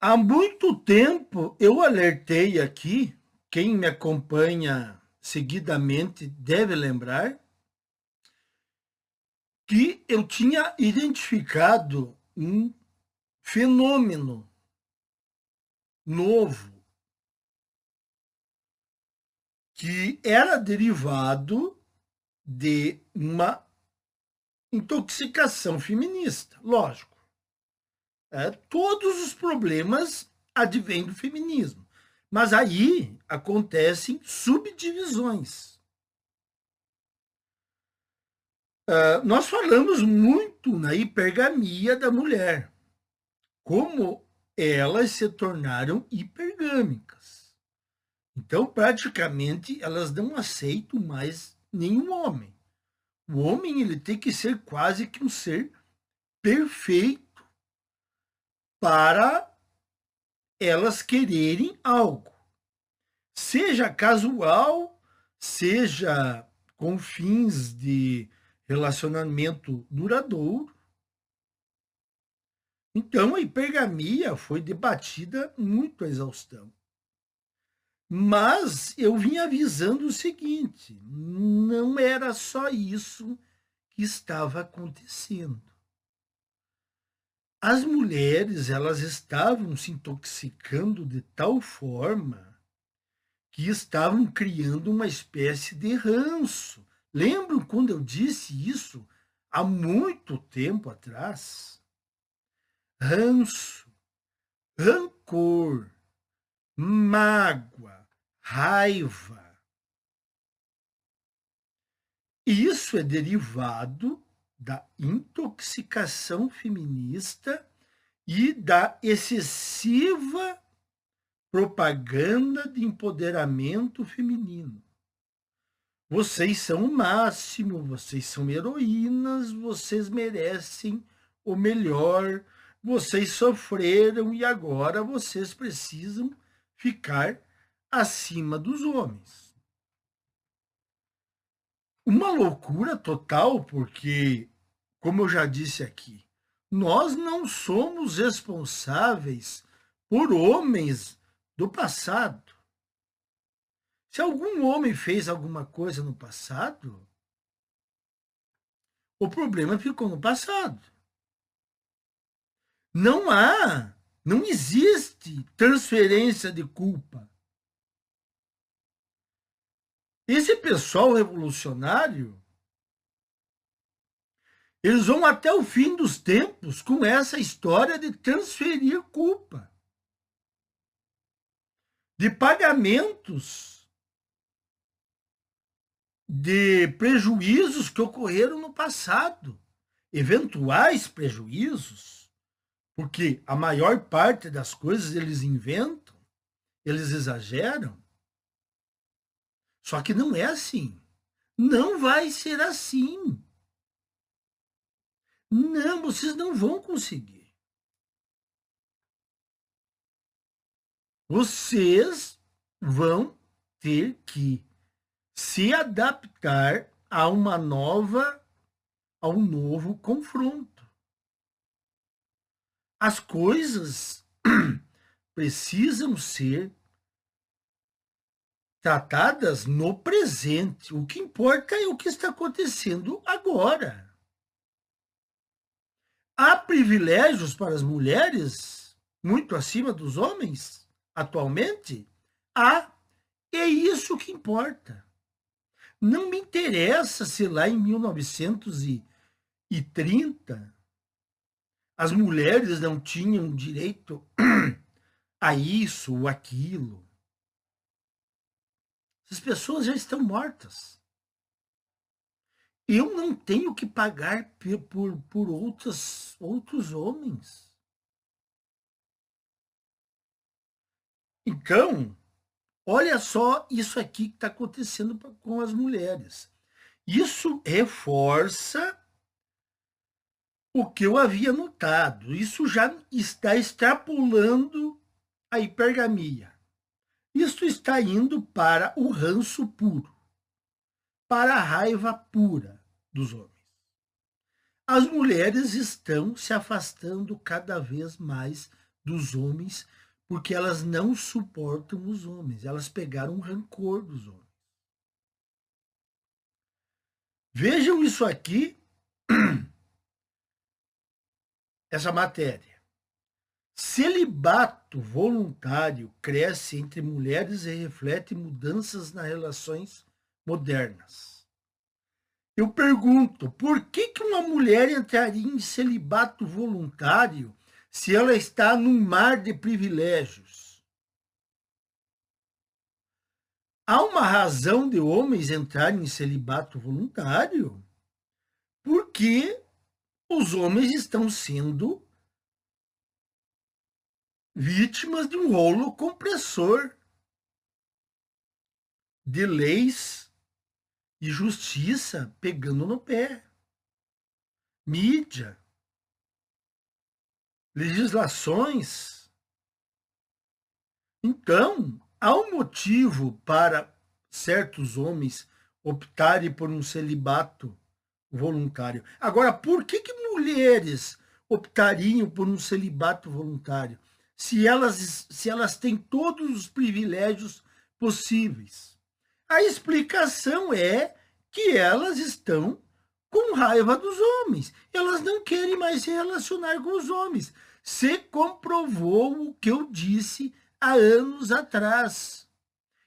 Há muito tempo eu alertei aqui, quem me acompanha seguidamente deve lembrar, que eu tinha identificado um fenômeno novo que era derivado de uma intoxicação feminista. Lógico, todos os problemas advêm do feminismo, mas aí acontecem subdivisões. Nós falamos muito na hipergamia da mulher, como elas se tornaram hipergâmicas. Então, praticamente, elas não aceitam mais nenhum homem. O homem ele tem que ser quase que um ser perfeito para elas quererem algo. Seja casual, seja com fins de relacionamento duradouro. Então, a hipergamia foi debatida muito à exaustão. Mas eu vim avisando o seguinte: não era só isso que estava acontecendo. As mulheres, elas estavam se intoxicando de tal forma que estavam criando uma espécie de ranço. Lembram quando eu disse isso há muito tempo atrás? Ranço, rancor, mágoa, raiva. Isso é derivado da intoxicação feminista e da excessiva propaganda de empoderamento feminino. Vocês são o máximo, vocês são heroínas, vocês merecem o melhor, vocês sofreram e agora vocês precisam ficar acima dos homens. Uma loucura total, porque, como eu já disse aqui, nós não somos responsáveis por homens do passado. Se algum homem fez alguma coisa no passado, o problema ficou no passado. Não há, não existe transferência de culpa. Esse pessoal revolucionário, eles vão até o fim dos tempos com essa história de transferir culpa, de pagamentos de prejuízos que ocorreram no passado, eventuais prejuízos, porque a maior parte das coisas eles inventam, eles exageram. Só que não é assim. Não vai ser assim. Não, vocês não vão conseguir. Vocês vão ter que se adaptar a uma nova, a um novo confronto. As coisas precisam ser tratadas no presente. O que importa é o que está acontecendo agora. Há privilégios para as mulheres muito acima dos homens atualmente? Há. É isso que importa. Não me interessa se lá em 1930 as mulheres não tinham direito a isso ou aquilo. Essas pessoas já estão mortas. Eu não tenho que pagar por outros homens. Então, olha só isso aqui que está acontecendo com as mulheres. Isso reforça o que eu havia notado. Isso já está extrapolando a hipergamia. Isso está indo para o ranço puro, para a raiva pura dos homens. As mulheres estão se afastando cada vez mais dos homens, porque elas não suportam os homens. Elas pegaram rancor dos homens. Vejam isso aqui, essa matéria. Celibato voluntário cresce entre mulheres e reflete mudanças nas relações modernas. Eu pergunto, por que uma mulher entraria em celibato voluntário se ela está num mar de privilégios? Há uma razão de homens entrarem em celibato voluntário? Porque os homens estão sendo vítimas de um rolo compressor de leis e justiça pegando no pé. Mídia, legislações. Então, há um motivo para certos homens optarem por um celibato voluntário. Agora, por que mulheres optariam por um celibato voluntário se elas têm todos os privilégios possíveis? A explicação é que elas estão com raiva dos homens. Elas não querem mais se relacionar com os homens. Se comprovou o que eu disse há anos atrás.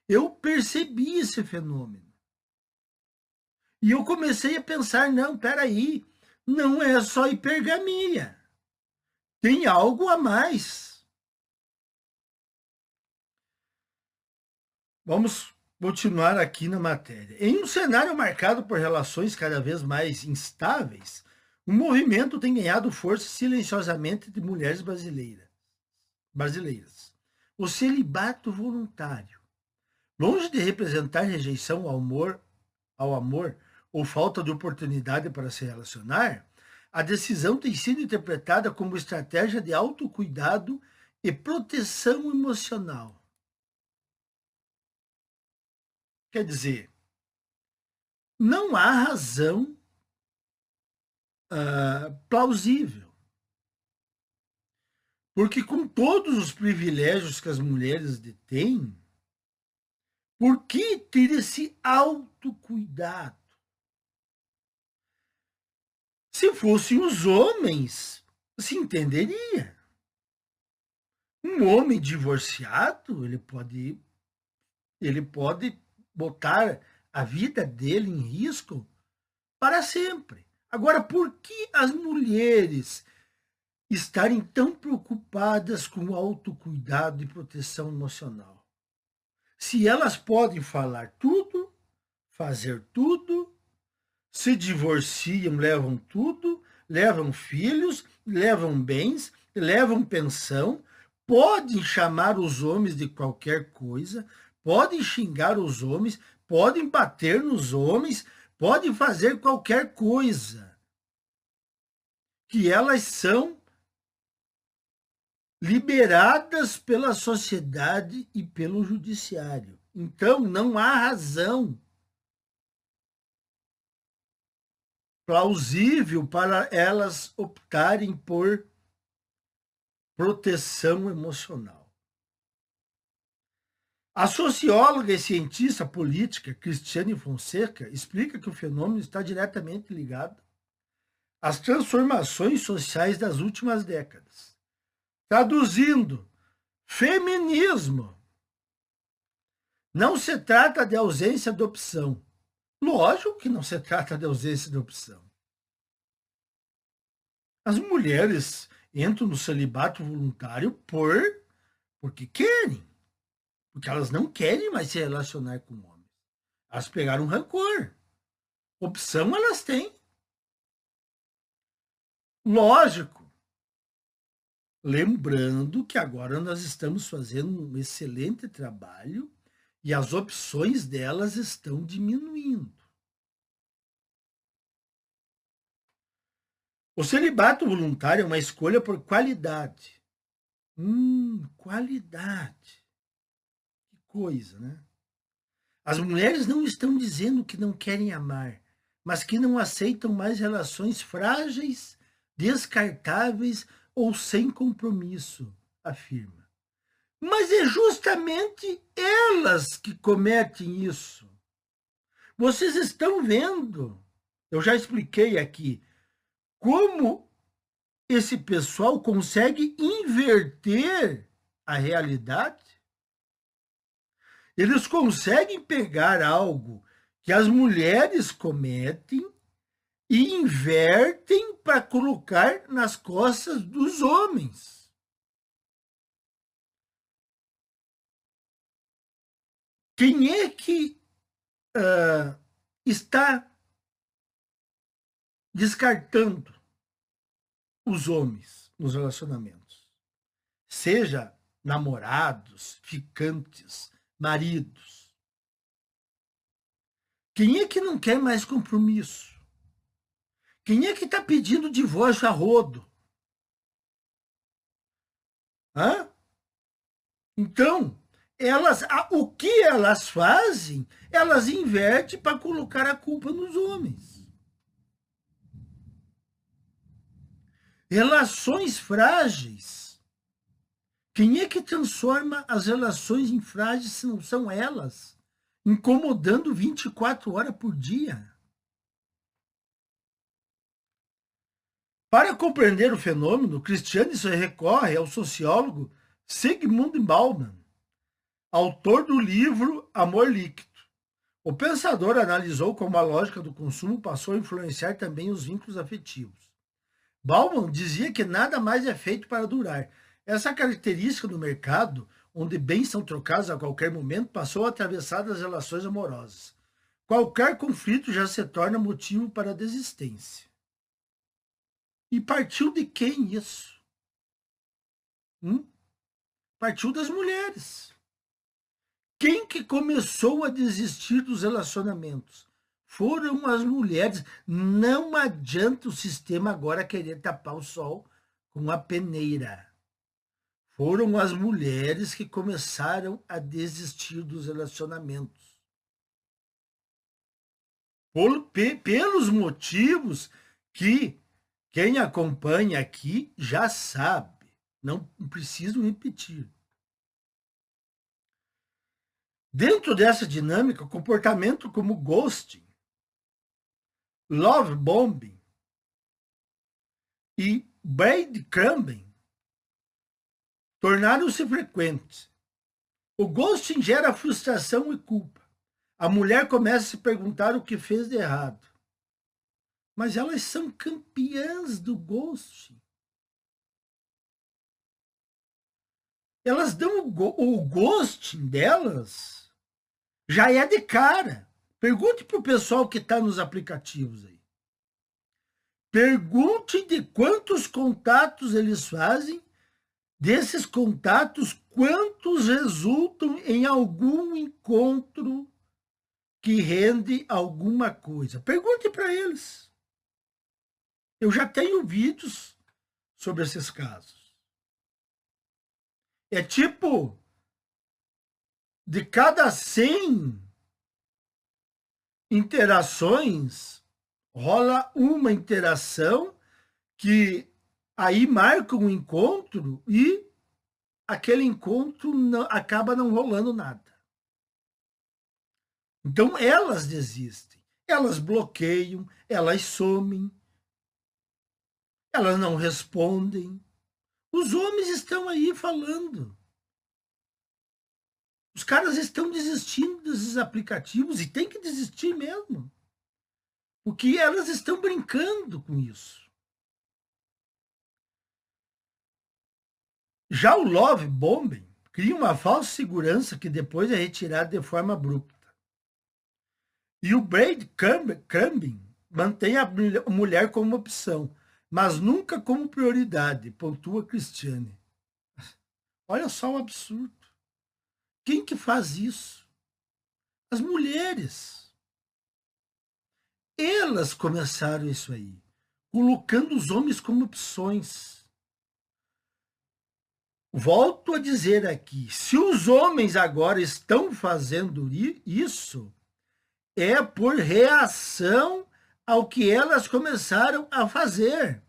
Eu percebi esse fenômeno. E eu comecei a pensar, não, peraí, não é só hipergamia. Tem algo a mais. Vamos continuar aqui na matéria. Em um cenário marcado por relações cada vez mais instáveis, o movimento tem ganhado força silenciosamente de mulheres brasileiras. O celibato voluntário, longe de representar rejeição ao amor ou falta de oportunidade para se relacionar, a decisão tem sido interpretada como estratégia de autocuidado e proteção emocional. Quer dizer, não há razão plausível. Porque com todos os privilégios que as mulheres detêm, por que ter esse autocuidado? Se fossem os homens, se entenderia. Um homem divorciado, ele pode botar a vida dele em risco para sempre. Agora, por que as mulheres estarem tão preocupadas com o autocuidado e proteção emocional? Se elas podem falar tudo, fazer tudo, se divorciam, levam tudo, levam filhos, levam bens, levam pensão, podem chamar os homens de qualquer coisa, podem xingar os homens, podem bater nos homens, podem fazer qualquer coisa. Que elas são liberadas pela sociedade e pelo judiciário. Então, não há razão plausível para elas optarem por proteção emocional. A socióloga e cientista política Cristiane Fonseca explica que o fenômeno está diretamente ligado às transformações sociais das últimas décadas. Traduzindo, feminismo não se trata de ausência de opção. Lógico que não se trata de ausência de opção. As mulheres entram no celibato voluntário porque querem. Porque elas não querem mais se relacionar com homens. Elas pegaram rancor. Opção elas têm. Lógico. Lembrando que agora nós estamos fazendo um excelente trabalho e as opções delas estão diminuindo. O celibato voluntário é uma escolha por qualidade. Qualidade. Que coisa, né? As mulheres não estão dizendo que não querem amar, mas que não aceitam mais relações frágeis, descartáveis ou sem compromisso. afirma. Mas é justamente elas que cometem isso. Vocês estão vendo, eu já expliquei aqui, como esse pessoal consegue inverter a realidade. Eles conseguem pegar algo que as mulheres cometem e invertem para colocar nas costas dos homens. Quem é que está descartando os homens nos relacionamentos? Seja namorados, ficantes, maridos. Quem é que não quer mais compromisso? Quem é que está pedindo divórcio a rodo? Hã? Então, o que elas fazem? Elas invertem para colocar a culpa nos homens. Relações frágeis. Quem é que transforma as relações em frágeis se não são elas? Incomodando 24 horas por dia. Para compreender o fenômeno, Christiansen recorre ao sociólogo Zygmunt Bauman, autor do livro Amor Líquido. O pensador analisou como a lógica do consumo passou a influenciar também os vínculos afetivos. Bauman dizia que nada mais é feito para durar. Essa característica do mercado, onde bens são trocados a qualquer momento, passou a atravessar as relações amorosas. Qualquer conflito já se torna motivo para a desistência. E partiu de quem isso? Partiu das mulheres. Quem que começou a desistir dos relacionamentos? Foram as mulheres. Não adianta o sistema agora querer tapar o sol com a peneira. Foram as mulheres que começaram a desistir dos relacionamentos. Pelos motivos que quem acompanha aqui já sabe. Não preciso repetir. Dentro dessa dinâmica, comportamento como ghosting, love bombing e breadcrumbing tornaram-se frequentes. O ghosting gera frustração e culpa. A mulher começa a se perguntar o que fez de errado. Mas elas são campeãs do ghosting. Elas dão o ghosting delas, já é de cara. Pergunte para o pessoal que está nos aplicativos aí. Pergunte de quantos contatos eles fazem, desses contatos, quantos resultam em algum encontro que rende alguma coisa. Pergunte para eles. Eu já tenho vídeos sobre esses casos. É tipo, de cada 100 interações, rola uma interação que aí marca um encontro e aquele encontro acaba não rolando nada. Então elas desistem, elas bloqueiam, elas somem, elas não respondem. Os homens estão aí falando. Os caras estão desistindo desses aplicativos e tem que desistir mesmo. Porque elas estão brincando com isso. Já o love bombing cria uma falsa segurança que depois é retirada de forma abrupta. E o breadcrumbing mantém a mulher como opção, mas nunca como prioridade, pontua Cristiane. Olha só o absurdo. Quem que faz isso? As mulheres. Elas começaram isso aí, colocando os homens como opções. Volto a dizer aqui, se os homens agora estão fazendo isso, é por reação ao que elas começaram a fazer.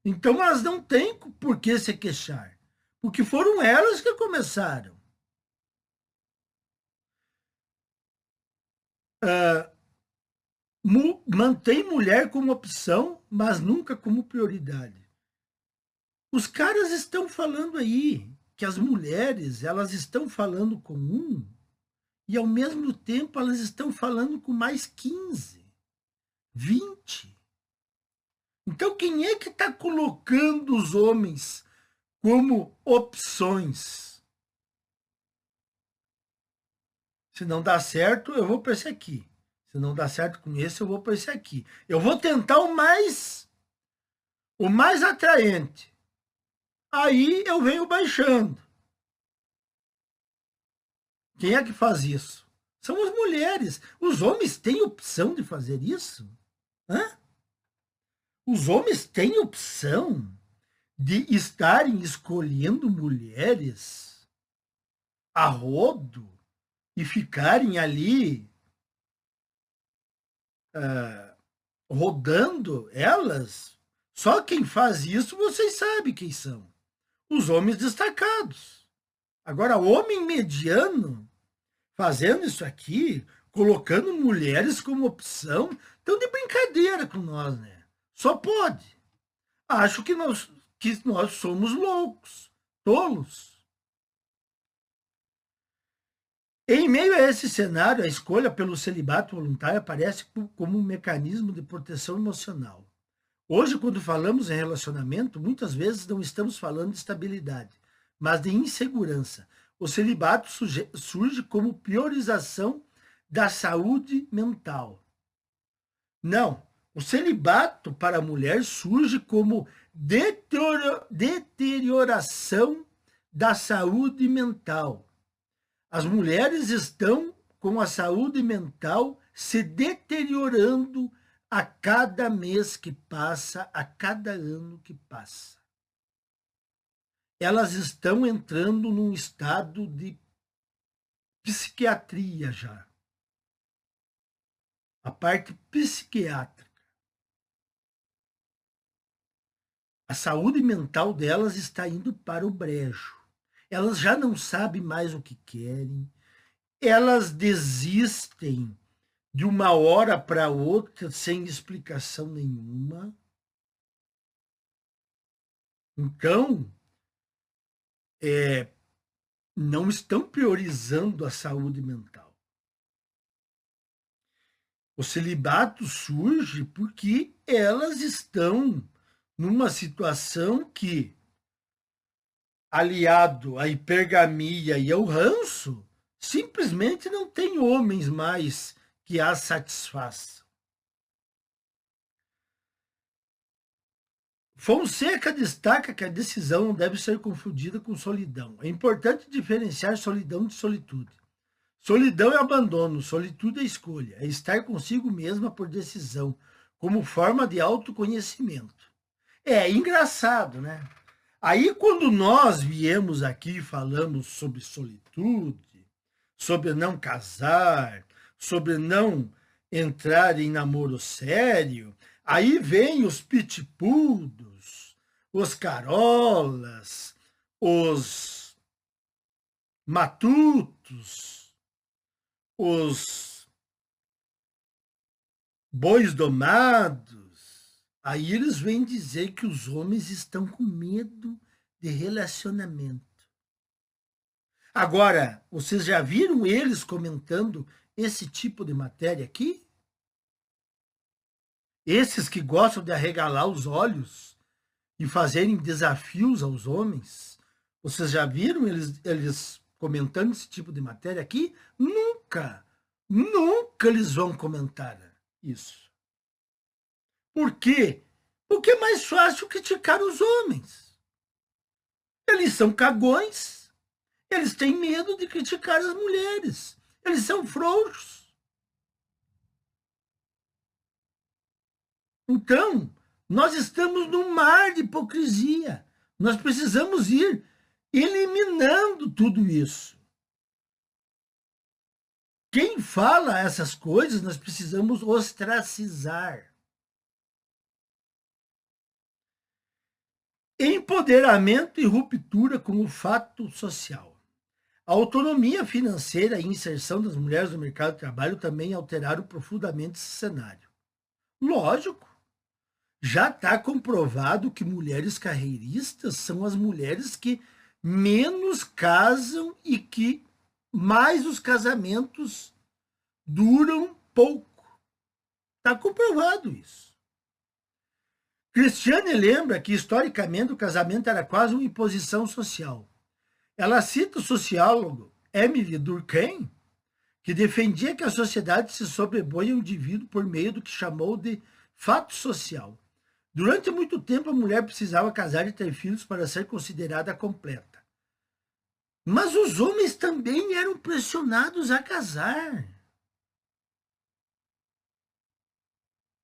Então elas não têm por que se queixar, porque foram elas que começaram. Mantém mulher como opção, mas nunca como prioridade. Os caras estão falando aí que as mulheres, elas estão falando com um e ao mesmo tempo elas estão falando com mais 15, 20. Então quem é que está colocando os homens como opções? Se não dá certo, eu vou para esse aqui. Se não dá certo com esse, eu vou para esse aqui. Eu vou tentar o mais atraente. Aí eu venho baixando. Quem é que faz isso? São as mulheres. Os homens têm opção de fazer isso? Hã? Os homens têm opção de estarem escolhendo mulheres a rodo e ficarem ali rodando elas? Só quem faz isso, vocês sabem quem são. Os homens destacados. Agora, homem mediano fazendo isso aqui, colocando mulheres como opção, estão de brincadeira com nós, né? Só pode. Acho que nós somos loucos, tolos. Em meio a esse cenário, a escolha pelo celibato voluntário aparece como um mecanismo de proteção emocional. Hoje, quando falamos em relacionamento, muitas vezes não estamos falando de estabilidade, mas de insegurança. O celibato surge como priorização da saúde mental. Não, o celibato para a mulher surge como deterioração da saúde mental. As mulheres estão com a saúde mental se deteriorando a cada mês que passa, a cada ano que passa. Elas estão entrando num estado de psiquiatria já. A parte psiquiátrica. A saúde mental delas está indo para o brejo. Elas já não sabem mais o que querem. Elas desistem de uma hora para outra sem explicação nenhuma. Então, não estão priorizando a saúde mental. O celibato surge porque elas estão numa situação que, aliado à hipergamia e ao ranço, simplesmente não tem homens mais que as satisfaçam. Fonseca destaca que a decisão não deve ser confundida com solidão. É importante diferenciar solidão de solitude. Solidão é abandono, solitude é escolha, é estar consigo mesma por decisão, como forma de autoconhecimento. É engraçado, né? Aí, quando nós viemos aqui e falamos sobre solitude, sobre não casar, sobre não entrar em namoro sério, aí vem os pitbulldos, os carolas, os matutos, os bois domados. Aí eles vêm dizer que os homens estão com medo de relacionamento. Agora, vocês já viram eles comentando esse tipo de matéria aqui? Esses que gostam de arregalar os olhos e fazerem desafios aos homens, vocês já viram eles comentando esse tipo de matéria aqui? Nunca, nunca eles vão comentar isso. Por quê? Porque é mais fácil criticar os homens. Eles são cagões, eles têm medo de criticar as mulheres, eles são frouxos. Então, nós estamos num mar de hipocrisia. Nós precisamos ir eliminando tudo isso. Quem fala essas coisas, nós precisamos ostracizar. Empoderamento e ruptura como fato social. A autonomia financeira e inserção das mulheres no mercado de trabalho também alteraram profundamente esse cenário. Lógico, já está comprovado que mulheres carreiristas são as mulheres que menos casam e que mais os casamentos duram pouco. Está comprovado isso. Cristiane lembra que, historicamente, o casamento era quase uma imposição social. Ela cita o sociólogo Emily Durkheim, que defendia que a sociedade se sobrepõe ao indivíduo por meio do que chamou de fato social. Durante muito tempo, a mulher precisava casar e ter filhos para ser considerada completa. Mas os homens também eram pressionados a casar.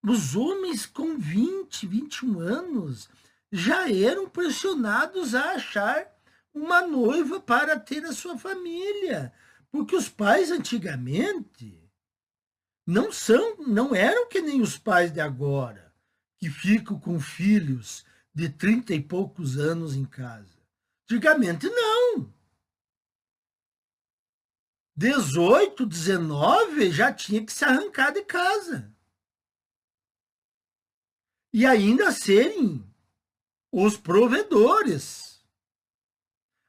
Os homens com 20, 21 anos já eram pressionados a achar uma noiva para ter a sua família. Porque os pais antigamente não eram que nem os pais de agora, que ficam com filhos de 30 e poucos anos em casa. Antigamente não. 18, 19 já tinha que se arrancar de casa. E ainda serem os provedores.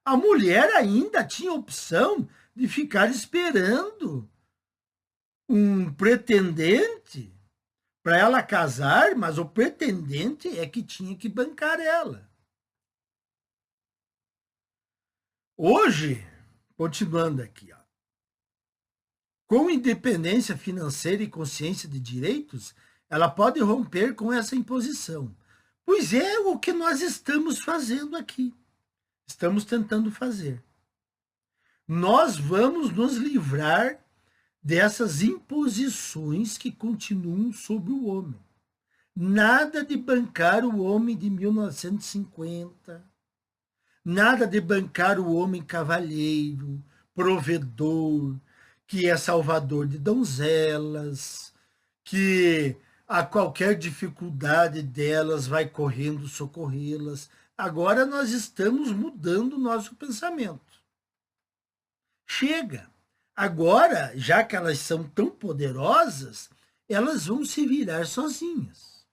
A mulher ainda tinha opção de ficar esperando um pretendente para ela casar, mas o pretendente é que tinha que bancar ela. Hoje, continuando aqui, ó, com independência financeira e consciência de direitos, ela pode romper com essa imposição. Pois é o que nós estamos fazendo aqui. Estamos tentando fazer. Nós vamos nos livrar dessas imposições que continuam sobre o homem. Nada de bancar o homem de 1950. Nada de bancar o homem cavalheiro, provedor, que é salvador de donzelas, que a qualquer dificuldade delas vai correndo socorrê-las. Agora nós estamos mudando o nosso pensamento. Chega. Agora, já que elas são tão poderosas, elas vão se virar sozinhas.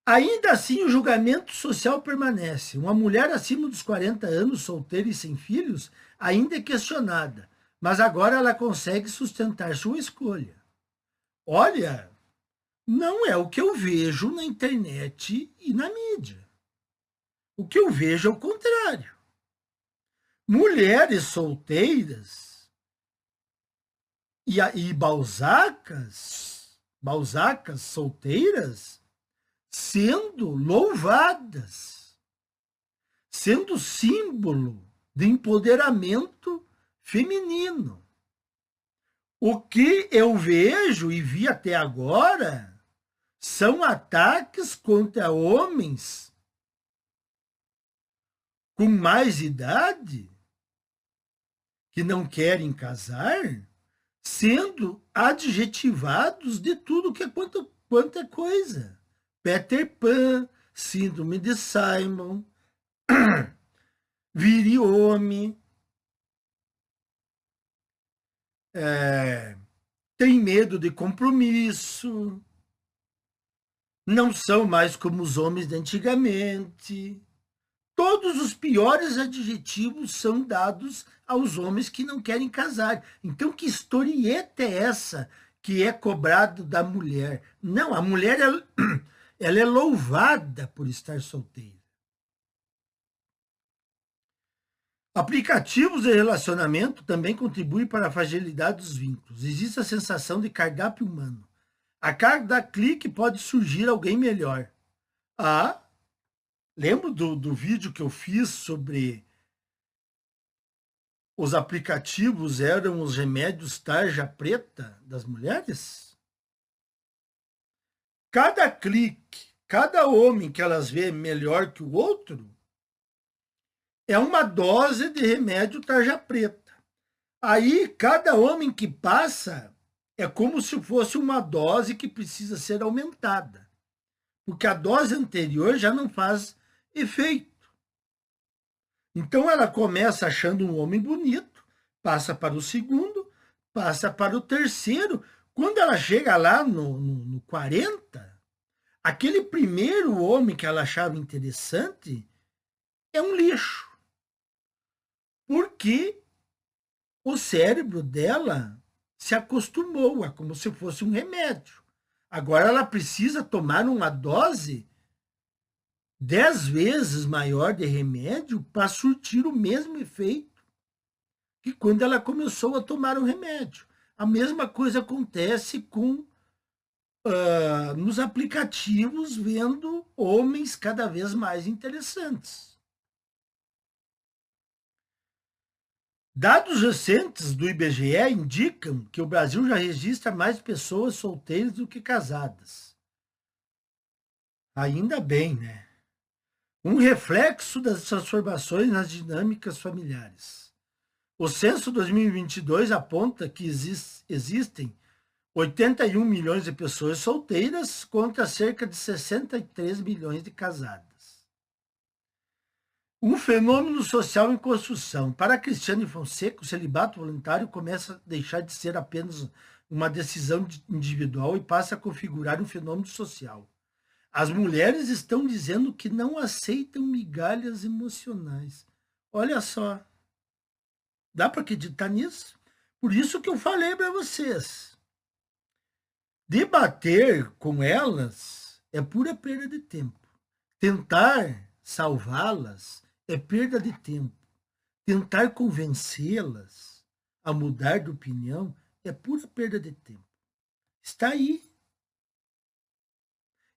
Ainda assim, o julgamento social permanece. Uma mulher acima dos 40 anos, solteira e sem filhos, ainda é questionada, mas agora ela consegue sustentar sua escolha. Olha, não é o que eu vejo na internet e na mídia. O que eu vejo é o contrário. Mulheres solteiras e balzacas solteiras, sendo louvadas, sendo símbolo de empoderamento feminino. O que eu vejo e vi até agora são ataques contra homens com mais idade que não querem casar, sendo adjetivados de tudo que é quanto é coisa. Peter Pan, síndrome de Simon, viriome, tem medo de compromisso, não são mais como os homens de antigamente. Todos os piores adjetivos são dados aos homens que não querem casar. Então, que historieta é essa que é cobrado da mulher? Não, a mulher ela é louvada por estar solteira. Aplicativos de relacionamento também contribuem para a fragilidade dos vínculos. Existe a sensação de cardápio humano. A cada clique pode surgir alguém melhor. Lembro do vídeo que eu fiz sobre os aplicativos eram os remédios tarja preta das mulheres? Cada clique, cada homem que elas vê melhor que o outro, é uma dose de remédio tarja preta. Aí, cada homem que passa é como se fosse uma dose que precisa ser aumentada. porque a dose anterior já não faz efeito. Então ela começa achando um homem bonito, passa para o segundo, passa para o terceiro. Quando ela chega lá no 40, aquele primeiro homem que ela achava interessante é um lixo. Porque o cérebro dela se acostumou a como se fosse um remédio. Agora ela precisa tomar uma dose 10 vezes maior de remédio para surtir o mesmo efeito que quando ela começou a tomar o remédio. A mesma coisa acontece com nos aplicativos, vendo homens cada vez mais interessantes. Dados recentes do IBGE indicam que o Brasil já registra mais pessoas solteiras do que casadas. Ainda bem, né? Um reflexo das transformações nas dinâmicas familiares. O censo 2022 aponta que existem 81 milhões de pessoas solteiras contra cerca de 63 milhões de casadas. Um fenômeno social em construção. Para Cristiane Fonseca, o celibato voluntário começa a deixar de ser apenas uma decisão individual e passa a configurar um fenômeno social. As mulheres estão dizendo que não aceitam migalhas emocionais. Olha só. Dá para acreditar nisso? Por isso que eu falei para vocês. Debater com elas é pura perda de tempo. Tentar salvá-las é perda de tempo. Tentar convencê-las a mudar de opinião é pura perda de tempo. Está aí.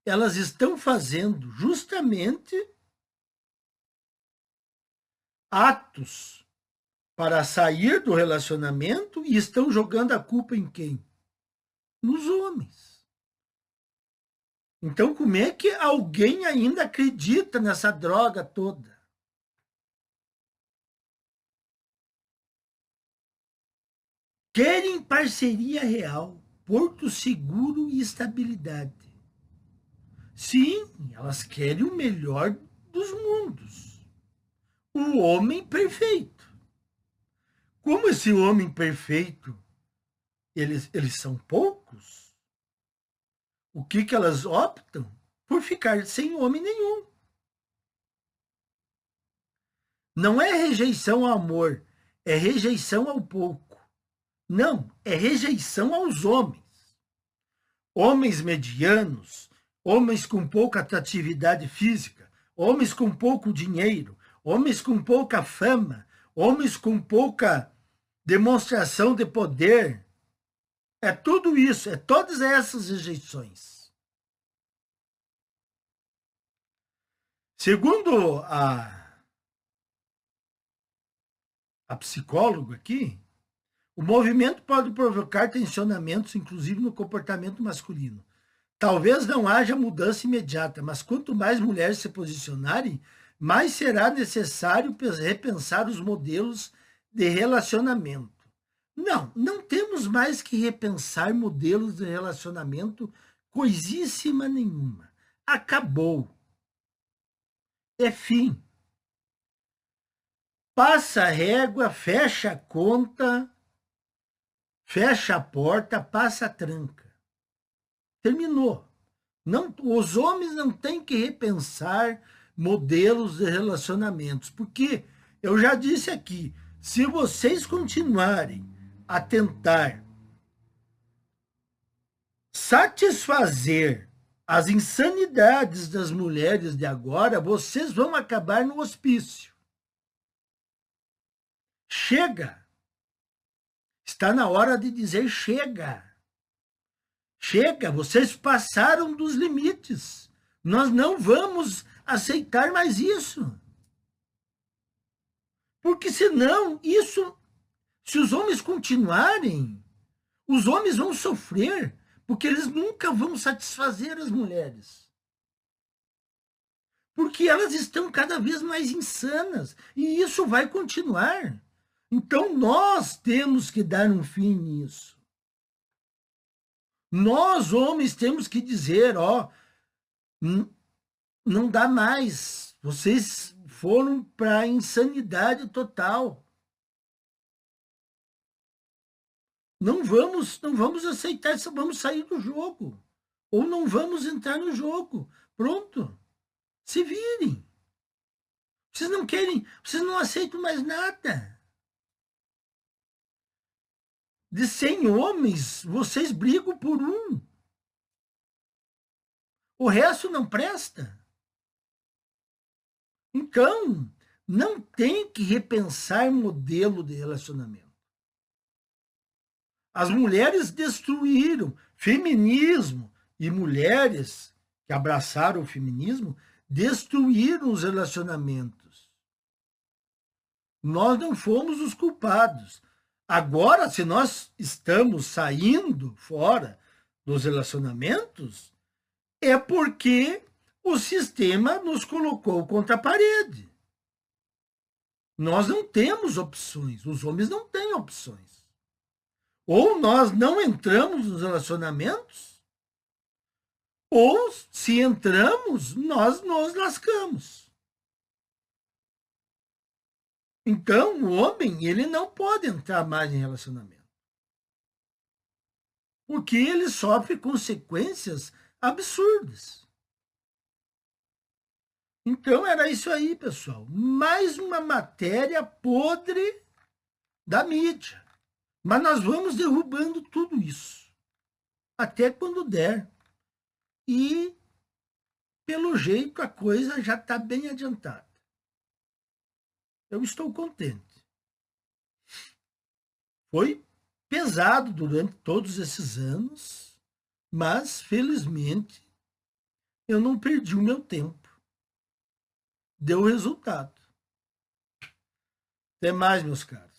Elas estão fazendo justamente atos para sair do relacionamento e estão jogando a culpa em quem? Nos homens. Então, como é que alguém ainda acredita nessa droga toda? Querem parceria real, porto seguro e estabilidade. Sim, elas querem o melhor dos mundos. O homem perfeito. Como esse homem perfeito, eles são poucos, o que elas optam? Por ficar sem homem nenhum. Não é rejeição ao amor, é rejeição ao pouco. Não, é rejeição aos homens. Homens medianos, homens com pouca atratividade física, homens com pouco dinheiro, homens com pouca fama, homens com pouca demonstração de poder. É tudo isso, é todas essas rejeições. Segundo a psicóloga aqui, o movimento pode provocar tensionamentos, inclusive no comportamento masculino. Talvez não haja mudança imediata, mas quanto mais mulheres se posicionarem, mais será necessário repensar os modelos de relacionamento. Não temos mais que repensar modelos de relacionamento coisíssima nenhuma. Acabou. É fim. Passa a régua, fecha a conta, fecha a porta, passa a tranca. Terminou. Não, os homens não têm que repensar modelos de relacionamentos, porque eu já disse aqui, se vocês continuarem a tentar satisfazer as insanidades das mulheres de agora, vocês vão acabar no hospício. Chega. Está na hora de dizer chega. Chega, vocês passaram dos limites. Nós não vamos aceitar mais isso. Porque senão, se os homens continuarem, os homens vão sofrer, porque eles nunca vão satisfazer as mulheres. Porque elas estão cada vez mais insanas, e isso vai continuar. Então, nós temos que dar um fim nisso. Nós, homens, temos que dizer, N- Não dá mais. Vocês foram para a insanidade total. Não vamos aceitar isso, vamos sair do jogo. Ou não vamos entrar no jogo. Pronto. Se virem. Vocês não querem, vocês não aceitam mais nada. De 100 homens, vocês brigam por um. O resto não presta. Então, não tem que repensar modelo de relacionamento. As mulheres destruíram feminismo e mulheres que abraçaram o feminismo destruíram os relacionamentos. Nós não fomos os culpados. Agora, se nós estamos saindo fora dos relacionamentos, é porque o sistema nos colocou contra a parede. Nós não temos opções, os homens não têm opções. Ou nós não entramos nos relacionamentos, ou se entramos, nós nos lascamos. Então, o homem, ele não pode entrar mais em relacionamento. Porque ele sofre consequências absurdas. Então, era isso aí, pessoal. Mais uma matéria podre da mídia. Mas nós vamos derrubando tudo isso. Até quando der. E, pelo jeito, a coisa já está bem adiantada. Eu estou contente. Foi pesado durante todos esses anos, mas, felizmente, eu não perdi o meu tempo. Deu resultado. Até mais, meus caros.